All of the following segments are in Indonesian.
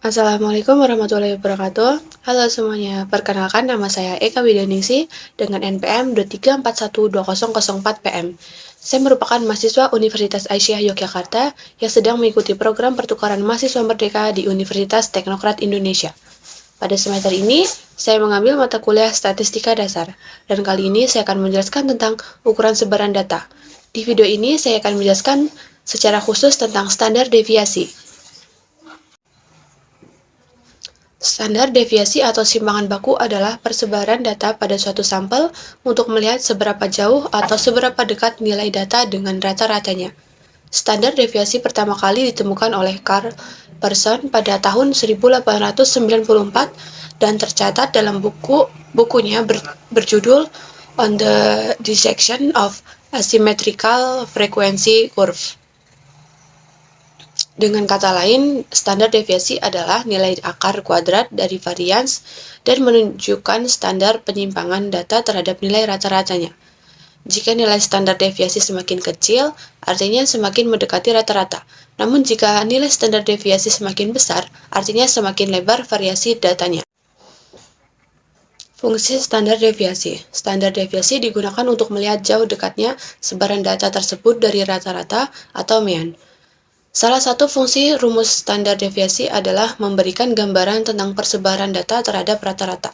Assalamualaikum warahmatullahi wabarakatuh. Halo semuanya, perkenalkan nama saya Eka Widianingsi dengan NPM 2341204PM. Saya merupakan mahasiswa Universitas Aisyah Yogyakarta yang sedang mengikuti program pertukaran mahasiswa merdeka di Universitas Teknokrat Indonesia. Pada semester ini, saya mengambil mata kuliah Statistika Dasar, dan kali ini saya akan menjelaskan tentang ukuran sebaran data. Di video ini, saya akan menjelaskan secara khusus tentang standar deviasi. Standar deviasi atau simpangan baku adalah persebaran data pada suatu sampel untuk melihat seberapa jauh atau seberapa dekat nilai data dengan rata-ratanya. Standar deviasi pertama kali ditemukan oleh Carl Pearson pada tahun 1894 dan tercatat dalam bukunya berjudul On the Dissection of Asymmetrical Frequency Curve. Dengan kata lain, standar deviasi adalah nilai akar kuadrat dari varians dan menunjukkan standar penyimpangan data terhadap nilai rata-ratanya. Jika nilai standar deviasi semakin kecil, artinya semakin mendekati rata-rata. Namun jika nilai standar deviasi semakin besar, artinya semakin lebar variasi datanya. Fungsi standar deviasi. Standar deviasi digunakan untuk melihat jauh dekatnya sebaran data tersebut dari rata-rata atau mean. Salah satu fungsi rumus standar deviasi adalah memberikan gambaran tentang persebaran data terhadap rata-rata.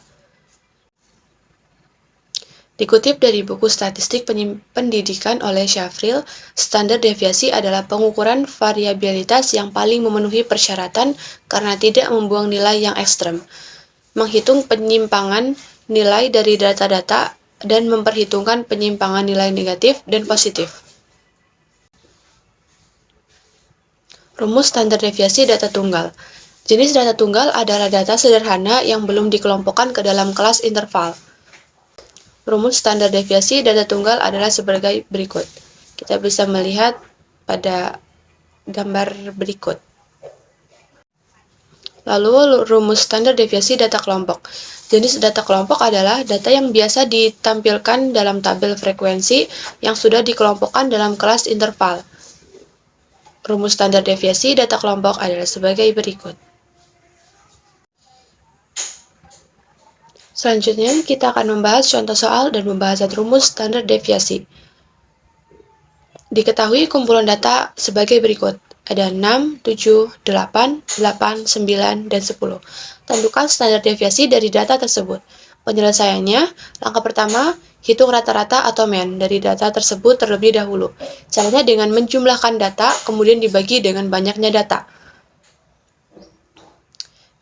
Dikutip dari buku Statistik Pendidikan oleh Shafril, standar deviasi adalah pengukuran variabilitas yang paling memenuhi persyaratan karena tidak membuang nilai yang ekstrem, menghitung penyimpangan nilai dari data-data, dan memperhitungkan penyimpangan nilai negatif dan positif. Rumus standar deviasi data tunggal. Jenis data tunggal adalah data sederhana yang belum dikelompokkan ke dalam kelas interval. Rumus standar deviasi data tunggal adalah sebagai berikut. Kita bisa melihat pada gambar berikut. Lalu rumus standar deviasi data kelompok. Jenis data kelompok adalah data yang biasa ditampilkan dalam tabel frekuensi yang sudah dikelompokkan dalam kelas interval. Rumus standar deviasi data kelompok adalah sebagai berikut. Selanjutnya, kita akan membahas contoh soal dan pembahasan rumus standar deviasi. Diketahui kumpulan data sebagai berikut. Ada 6, 7, 8, 8, 9, dan 10. Tentukan standar deviasi dari data tersebut. Penyelesaiannya, langkah pertama, hitung rata-rata atau mean dari data tersebut terlebih dahulu. Caranya dengan menjumlahkan data, kemudian dibagi dengan banyaknya data.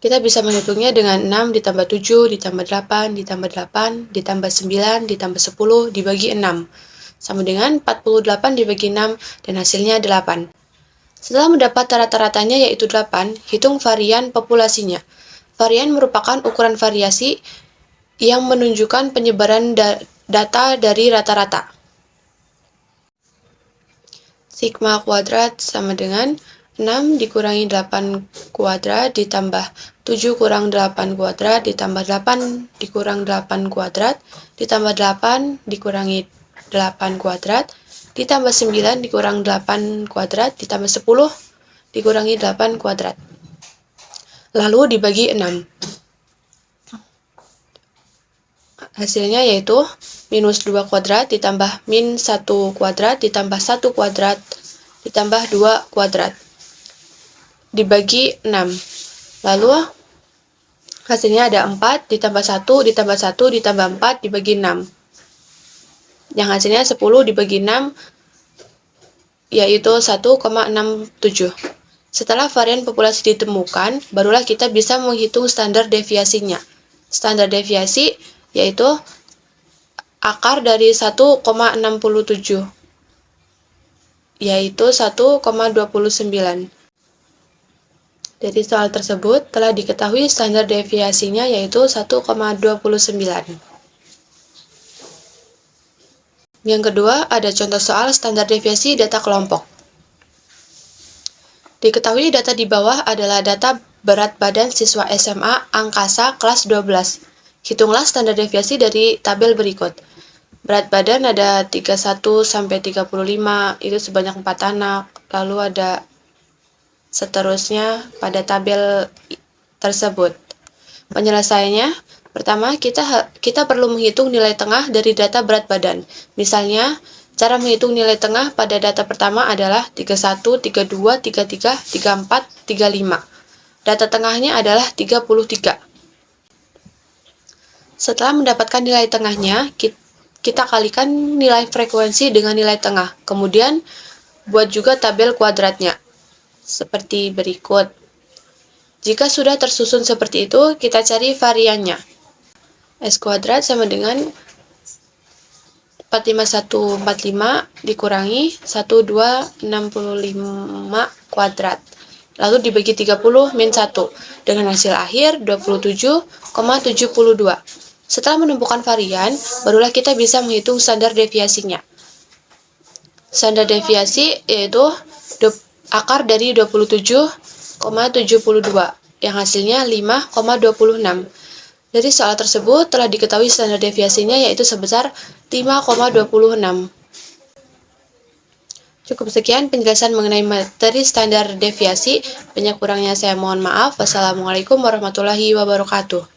Kita bisa menghitungnya dengan 6 ditambah 7, ditambah 8, ditambah 8, ditambah 9, ditambah 10, dibagi 6. Sama dengan 48 dibagi 6, dan hasilnya 8. Setelah mendapat rata-ratanya yaitu 8, hitung varian populasinya. Varian merupakan ukuran variasi yang menunjukkan penyebaran data dari rata-rata. Sigma kuadrat sama dengan 6 dikurangi 8 kuadrat ditambah 7 kurang 8 kuadrat ditambah 8 dikurang 8 kuadrat ditambah 8 dikurangi 8 kuadrat ditambah 9 dikurang 8 kuadrat ditambah 10 dikurangi 8 kuadrat. Lalu dibagi 6. Hasilnya yaitu minus 2 kuadrat ditambah min 1 kuadrat ditambah 1 kuadrat ditambah 2 kuadrat. Dibagi 6. Lalu hasilnya ada 4 ditambah 1 ditambah 1 ditambah 4 dibagi 6. Yang hasilnya 10 dibagi 6 yaitu 1,67. Setelah varian populasi ditemukan, barulah kita bisa menghitung standar deviasinya. Standar deviasi yaitu akar dari 1,67 yaitu 1,29. Dari soal tersebut telah diketahui standar deviasinya yaitu 1,29. Yang kedua, ada contoh soal standar deviasi data kelompok. Diketahui data di bawah adalah data berat badan siswa SMA Angkasa kelas 12. Hitunglah standar deviasi dari tabel berikut. Berat badan ada 31 sampai 35, itu sebanyak 4 anak. Lalu ada seterusnya pada tabel tersebut. Penyelesaiannya, pertama kita perlu menghitung nilai tengah dari data berat badan. Misalnya, cara menghitung nilai tengah pada data pertama adalah 31, 32, 33, 34, 35. Data tengahnya adalah 33. Setelah mendapatkan nilai tengahnya, kita kalikan nilai frekuensi dengan nilai tengah. Kemudian, buat juga tabel kuadratnya, seperti berikut. Jika sudah tersusun seperti itu, kita cari variannya. S kuadrat sama dengan 45145 dikurangi 1265 kuadrat. Lalu dibagi 30 min 1. Dengan hasil akhir 27,72. Setelah menemukan varian, barulah kita bisa menghitung standar deviasinya. Standar deviasi yaitu akar dari 27,72, yang hasilnya 5,26. Dari soal tersebut telah diketahui standar deviasinya yaitu sebesar 5,26. Cukup sekian penjelasan mengenai materi standar deviasi. Banyak kurangnya saya mohon maaf. Wassalamualaikum warahmatullahi wabarakatuh.